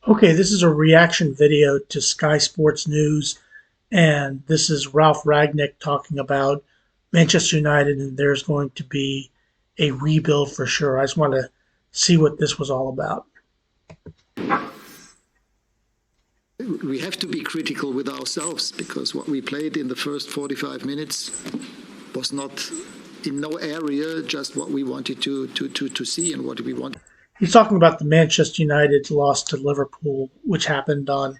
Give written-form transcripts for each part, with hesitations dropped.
Okay, this is a reaction video to Sky Sports News, and this is Ralf Rangnick talking about Manchester United, and there's going to be a rebuild for sure. I just want to see what this was all about. We have to be critical with ourselves because what we played in the first 45 minutes was not in no area just what we wanted to see and what we wanted. He's talking about the Manchester United loss to Liverpool, which happened on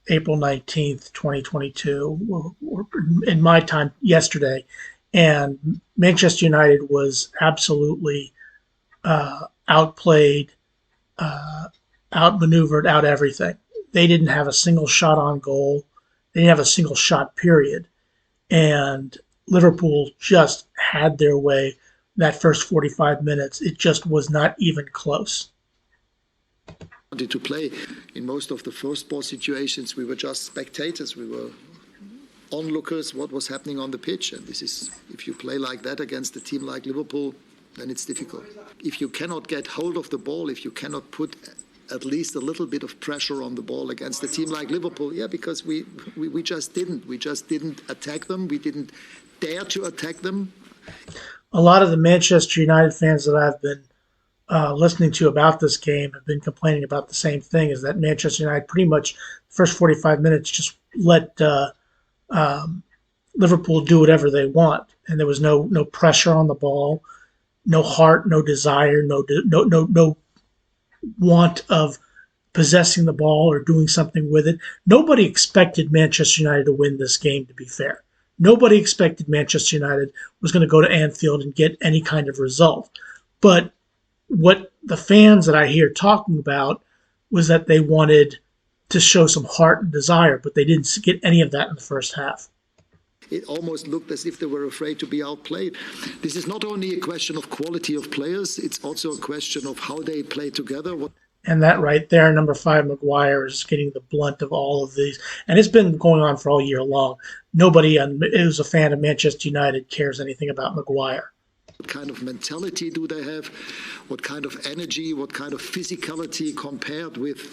April 19th, 2022, or in my time yesterday. And Manchester United was absolutely outplayed, outmaneuvered, out everything. They didn't have a single shot on goal. They didn't have a single shot, period. And Liverpool just had their way that first 45 minutes. It just was not even close. Wanted to play in most of the first ball situations. We were just spectators. We were onlookers what was happening on the pitch. And this is, if you play like that against a team like Liverpool, then it's difficult. If you cannot get hold of the ball, if you cannot put at least a little bit of pressure on the ball against a team like Liverpool, because we just didn't. We just didn't attack them. We didn't dare to attack them. A lot of the Manchester United fans that I've been listening to about this game have been complaining about the same thing, is that Manchester United pretty much the first 45 minutes just let Liverpool do whatever they want. And there was no pressure on the ball, no heart, no desire, no want of possessing the ball or doing something with it. Nobody expected Manchester United to win this game, to be fair. Nobody expected Manchester United was going to go to Anfield and get any kind of result. But what the fans that I hear talking about was that they wanted to show some heart and desire, but they didn't get any of that in the first half. It almost looked as if they were afraid to be outplayed. This is not only a question of quality of players, it's also a question of how they play together. And that right there, number 5, Maguire, is getting the blunt of all of these. And it's been going on for all year long. Nobody who's a fan of Manchester United cares anything about Maguire. What kind of mentality do they have? What kind of energy? What kind of physicality compared with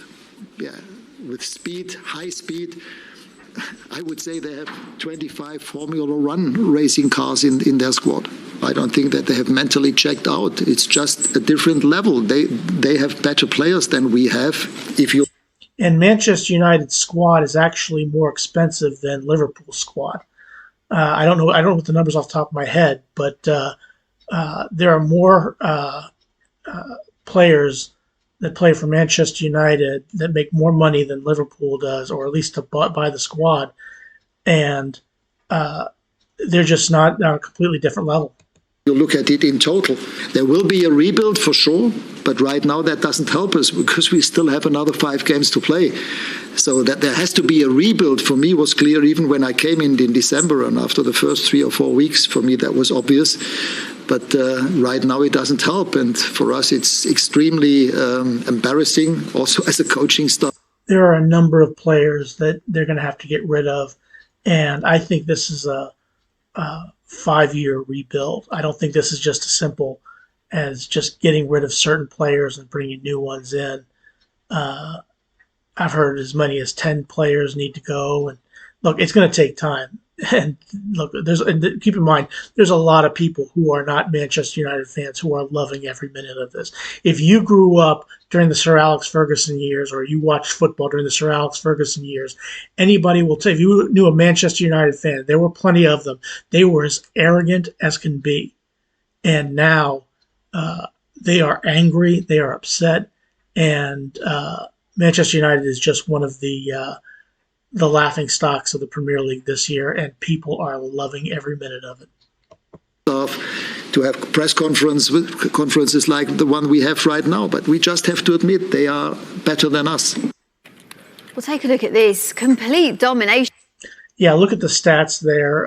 speed, high speed? I would say they have 25 Formula One racing cars in their squad. I don't think that they have mentally checked out. It's just a different level. They have better players than we have. And Manchester United's squad is actually more expensive than Liverpool's squad. I don't know what the numbers off the top of my head, but there are more players that play for Manchester United that make more money than Liverpool does, or at least to buy the squad. And they're just not on a completely different level. You look at it in total, there will be a rebuild for sure, but right now that doesn't help us because we still have another 5 games to play. So that there has to be a rebuild for me was clear even when I came in December, and after the first 3 or 4 weeks, for me that was obvious. But right now it doesn't help, and for us it's extremely embarrassing also as a coaching staff. There are a number of players that they're going to have to get rid of, and I think this is a 5-year rebuild. I don't think this is just as simple as just getting rid of certain players and bringing new ones in. I've heard as many as 10 players need to go, and look, it's going to take time. And look, keep in mind, there's a lot of people who are not Manchester United fans who are loving every minute of this. If you grew up during the Sir Alex Ferguson years, or you watched football during the Sir Alex Ferguson years, anybody will tell you, if you knew a Manchester United fan, there were plenty of them. They were as arrogant as can be. And now they are angry, they are upset, and Manchester United is just one of the laughing stocks of the Premier League this year, and people are loving every minute of it. To have press conferences like the one we have right now, but we just have to admit they are better than us. Well, take a look at this complete domination. Yeah, look at the stats there.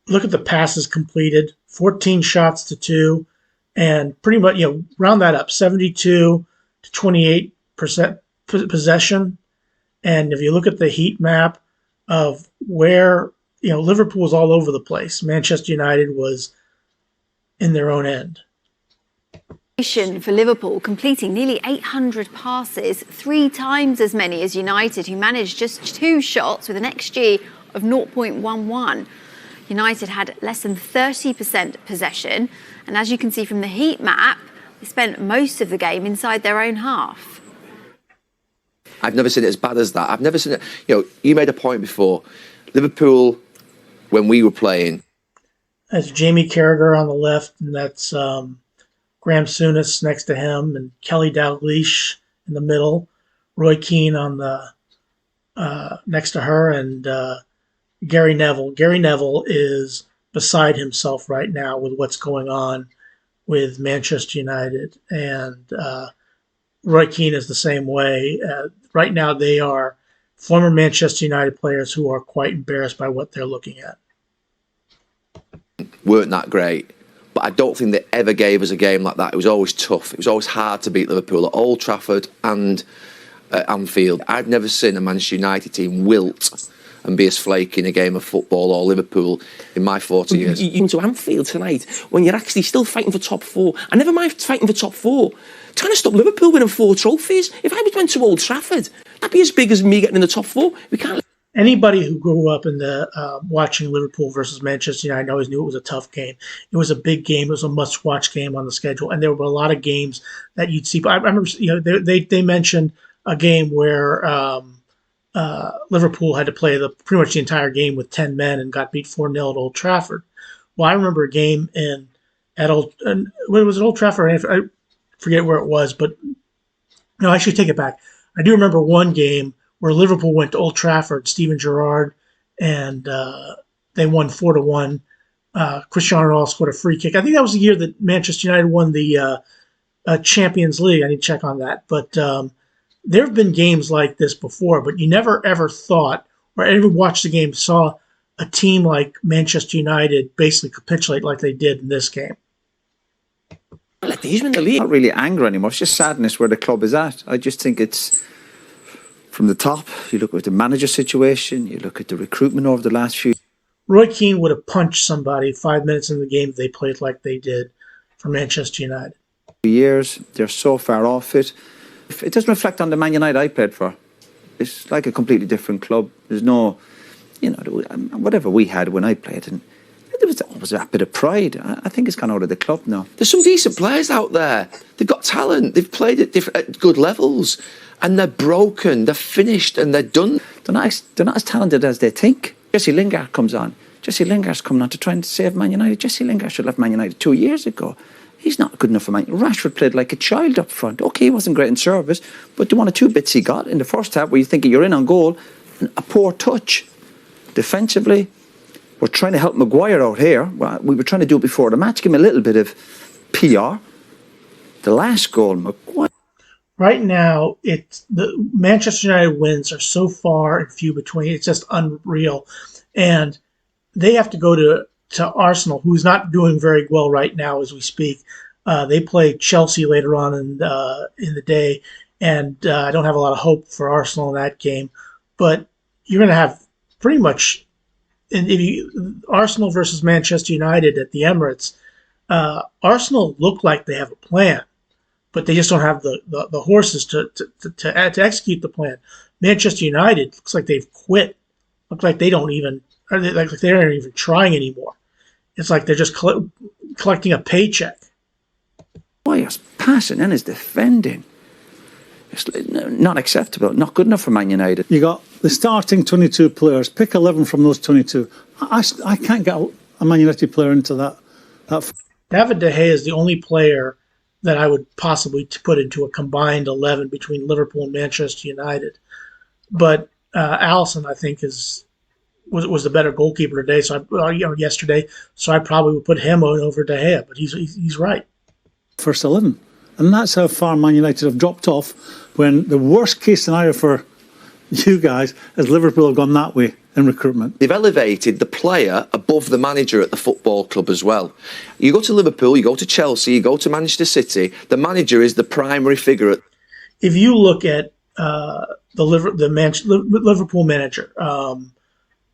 Look at the passes completed, 14 shots to 2, and pretty much, round that up, 72 to 28% possession. And if you look at the heat map of where, Liverpool was all over the place. Manchester United was in their own end. For Liverpool, completing nearly 800 passes, 3 times as many as United, who managed just 2 shots with an XG of 0.11. United had less than 30% possession, and as you can see from the heat map, they spent most of the game inside their own half. I've never seen it as bad as that. I've never seen it. You made a point before. Liverpool, when we were playing. That's Jamie Carragher on the left, and that's Graham Souness next to him, and Kelly Dalglish in the middle. Roy Keane on the next to her, and Gary Neville. Gary Neville is beside himself right now with what's going on with Manchester United, and Roy Keane is the same way. Right now, they are former Manchester United players who are quite embarrassed by what they're looking at. Weren't that great, but I don't think they ever gave us a game like that. It was always tough. It was always hard to beat Liverpool at Old Trafford and Anfield. I've never seen a Manchester United team wilt and be as flaky in a game of football or Liverpool in my 40 years. You into Anfield tonight when you're actually still fighting for top 4. I never mind fighting for top 4. Trying to stop Liverpool winning 4 trophies. If I went to Old Trafford, that'd be as big as me getting in the top 4. We can't. Anybody who grew up in the watching Liverpool versus Manchester United always knew it was a tough game. It was a big game. It was a must-watch game on the schedule, and there were a lot of games that you'd see. But I remember, they mentioned a game where Liverpool had to play pretty much the entire game with 10 men and got beat 4-0 at Old Trafford. Well, I remember a game when was it, Old Trafford? I forget where it was, but no, I should take it back. I do remember one game where Liverpool went to Old Trafford, Steven Gerrard, and they won 4-1. Cristiano Ronaldo scored a free kick. I think that was the year that Manchester United won the Champions League. I need to check on that. But there have been games like this before, but you never ever thought, or ever watched the game, saw a team like Manchester United basically capitulate like they did in this game. He's in the league. Not really anger anymore. It's just sadness where the club is at. I just think it's from the top. You look at the manager situation. You look at the recruitment over the last few. Roy Keane would have punched somebody 5 minutes in the game if they played like they did for Manchester United. Years, they're so far off it. It doesn't reflect on the Man United I played for. It's like a completely different club. There's no, whatever we had when I played, and there was always that bit of pride. I think it's gone out of the club now. There's some decent players out there. They've got talent. They've played at good levels, and they're broken. They're finished, and they're done. They're not as talented as they think. Jesse Lingard comes on. Jesse Lingard's coming on to try and save Man United. Jesse Lingard should have left Man United 2 years ago. He's not good enough for Man United. Rashford played like a child up front. Okay, he wasn't great in service, but the 1 or 2 bits he got in the first half where you think you're in on goal, a poor touch. Defensively, we're trying to help Maguire out here. Well, we were trying to do it before the match, give him a little bit of PR. The last goal, Maguire. Right now, the Manchester United wins are so far and few between. It's just unreal. And they have to go to Arsenal, who's not doing very well right now as we speak. They play Chelsea later on in the day, and I don't have a lot of hope for Arsenal in that game. But you're going to have pretty much Arsenal versus Manchester United at the Emirates. Arsenal look like they have a plan, but they just don't have the horses to execute the plan. Manchester United looks like they've quit. Looks like they don't even, like they aren't even trying anymore. It's like they're just collecting a paycheck. Maguire's passing and his defending. It's not acceptable. Not good enough for Man United. You got the starting 22 players. Pick 11 from those 22. I can't get a Man United player into that. David De Gea is the only player that I would possibly put into a combined 11 between Liverpool and Manchester United. But Alisson, I think, was the better goalkeeper today. Yesterday, so I probably would put him over De Gea. But he's right. First 11, and that's how far Man United have dropped off. When the worst case scenario for you guys is Liverpool have gone that way in recruitment. They've elevated the player above the manager at the football club as well. You go to Liverpool, you go to Chelsea, you go to Manchester City, the manager is the primary figure. If you look at the Liverpool manager,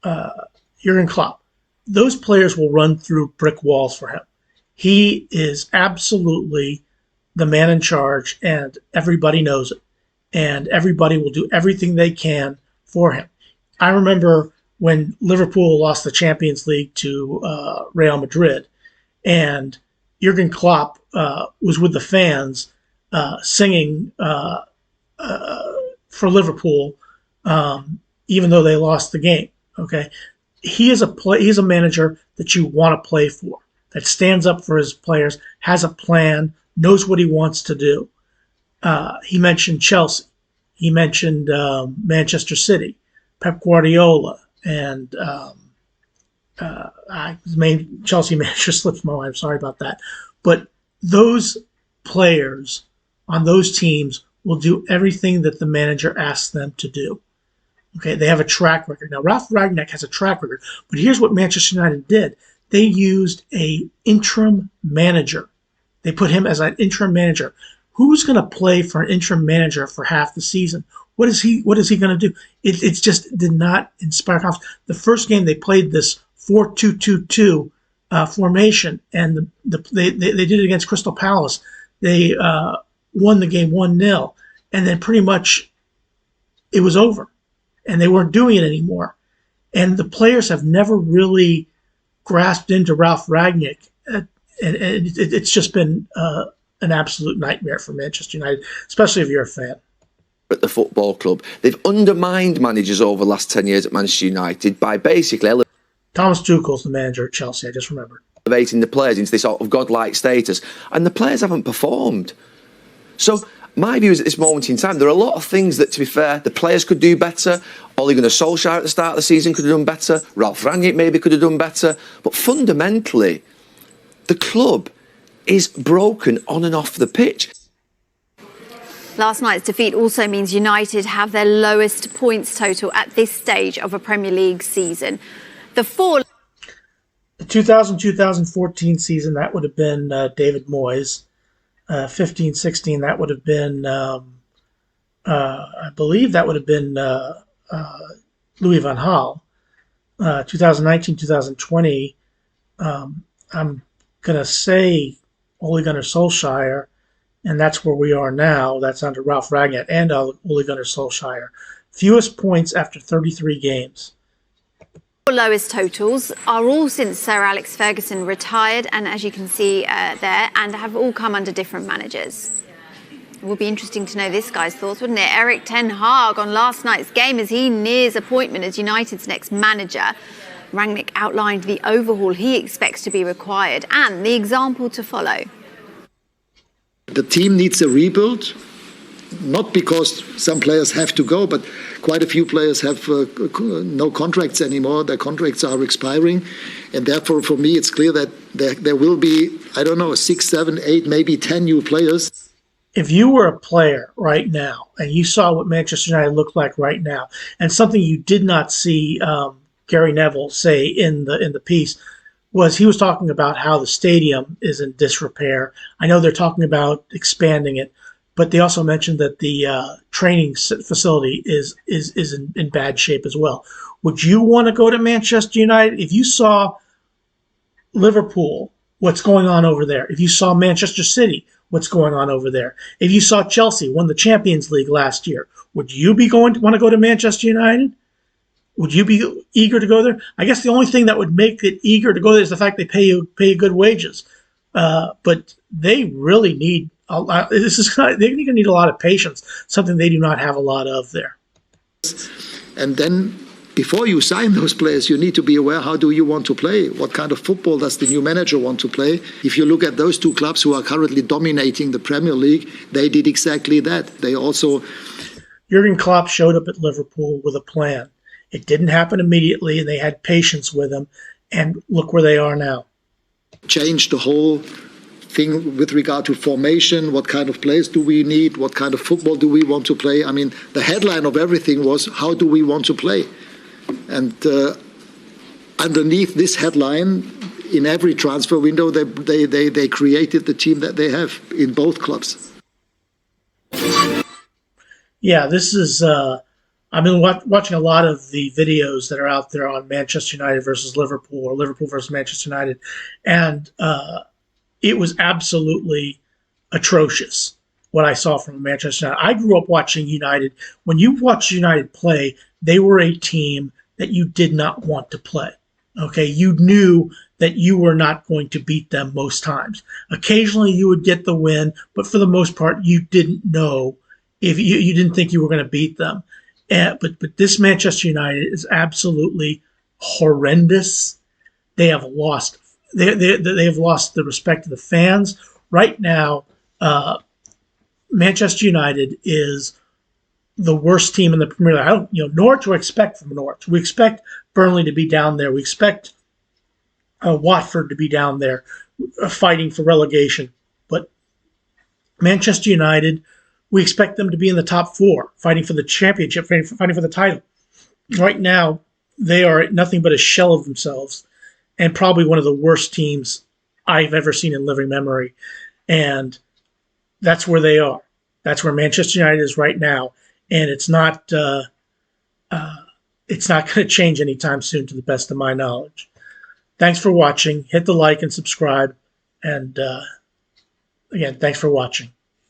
Jurgen Klopp, those players will run through brick walls for him. He is absolutely the man in charge, and everybody knows it. And everybody will do everything they can for him. I remember when Liverpool lost the Champions League to Real Madrid, and Jurgen Klopp was with the fans singing for Liverpool, even though they lost the game. Okay, he's a manager that you want to play for, that stands up for his players, has a plan, knows what he wants to do. He mentioned Chelsea. He mentioned Manchester City, Pep Guardiola, and Chelsea manager slips my mind. Sorry about that. But those players on those teams will do everything that the manager asks them to do. Okay, they have a track record. Now, Ralf Rangnick has a track record, but here's what Manchester United did. They used an interim manager. They put him as an interim manager. Who's going to play for an interim manager for half the season? What is he going to do? It just did not inspire confidence. The first game they played this 4-2-2-2 formation, and they did it against Crystal Palace. They won the game 1-0, and then pretty much it was over, and they weren't doing it anymore. And the players have never really grasped into Ralf Rangnick, and it's just been an absolute nightmare for Manchester United, especially if you're a fan. At the football club, they've undermined managers over the last 10 years at Manchester United by basically Thomas Tuchel's the manager at Chelsea, I just remembered. elevating the players into this sort of godlike status, and the players haven't performed. So my view is at this moment in time, there are a lot of things that, to be fair, the players could do better. Ole Gunnar Solskjaer at the start of the season could have done better. Ralf Rangnick maybe could have done better. But fundamentally, the club is broken on and off the pitch. Last night's defeat also means United have their lowest points total at this stage of a Premier League season. The 2000-2014 season, that would have been David Moyes. 15-16, that would have been, I believe that would have been Louis van Gaal. 2019-2020, I'm going to say Ole Gunnar Solskjaer, and that's where we are now. That's under Ralf Rangnick and Ole Gunnar Solskjaer. Fewest points after 33 games. lowest totals are all since Sir Alex Ferguson retired, and as you can see there, and have all come under different managers. It would be interesting to know this guy's thoughts, wouldn't it? Eric Ten Hag on last night's game as he nears appointment as United's next manager. Rangnick outlined the overhaul he expects to be required and the example to follow. The team needs a rebuild, not because some players have to go, but quite a few players have no contracts anymore. Their contracts are expiring. And therefore, for me, it's clear that there will be, 6, 7, 8, maybe 10 new players. If you were a player right now and you saw what Manchester United looked like right now, and something you did not see Gary Neville say in the piece, was he was talking about how the stadium is in disrepair. I know they're talking about expanding it, but they also mentioned that the training facility is in bad shape as well. Would you want to go to Manchester United if you saw Liverpool, what's going on over there? If you saw Manchester City, what's going on over there? If you saw Chelsea won the Champions League last year, would you want to go to Manchester United? Would you be eager to go there? I guess the only thing that would make it eager to go there is the fact they pay you good wages. But they really need a lot. They're going to need a lot of patience, something they do not have a lot of there. And then before you sign those players, you need to be aware, how do you want to play? What kind of football does the new manager want to play? If you look at those two clubs who are currently dominating the Premier League, they did exactly that. They also... Jurgen Klopp showed up at Liverpool with a plan. It didn't happen immediately, and they had patience with him, and look where they are now. Changed the whole thing with regard to formation. What kind of players do we need? What kind of football do we want to play? I mean, the headline of everything was, how do we want to play? And underneath this headline, in every transfer window, they created the team that they have in both clubs. Yeah, this is... I've been watching a lot of the videos that are out there on Manchester United versus Liverpool, or Liverpool versus Manchester United, and it was absolutely atrocious what I saw from Manchester United. I grew up watching United. When you watched United play, they were a team that you did not want to play. Okay, you knew that you were not going to beat them most times. Occasionally you would get the win, but for the most part, you didn't know if you didn't think you were going to beat them. But this Manchester United is absolutely horrendous. They have lost. They have lost the respect of the fans. Right now, Manchester United is the worst team in the Premier League. Norwich we expect from Norwich. We expect Burnley to be down there. We expect Watford to be down there fighting for relegation. But Manchester United, we expect them to be in the top 4, fighting for the championship, fighting for the title. Right now, they are nothing but a shell of themselves and probably one of the worst teams I've ever seen in living memory. And that's where they are. That's where Manchester United is right now. And it's not going to change anytime soon, to the best of my knowledge. Thanks for watching. Hit the like and subscribe. And again, thanks for watching.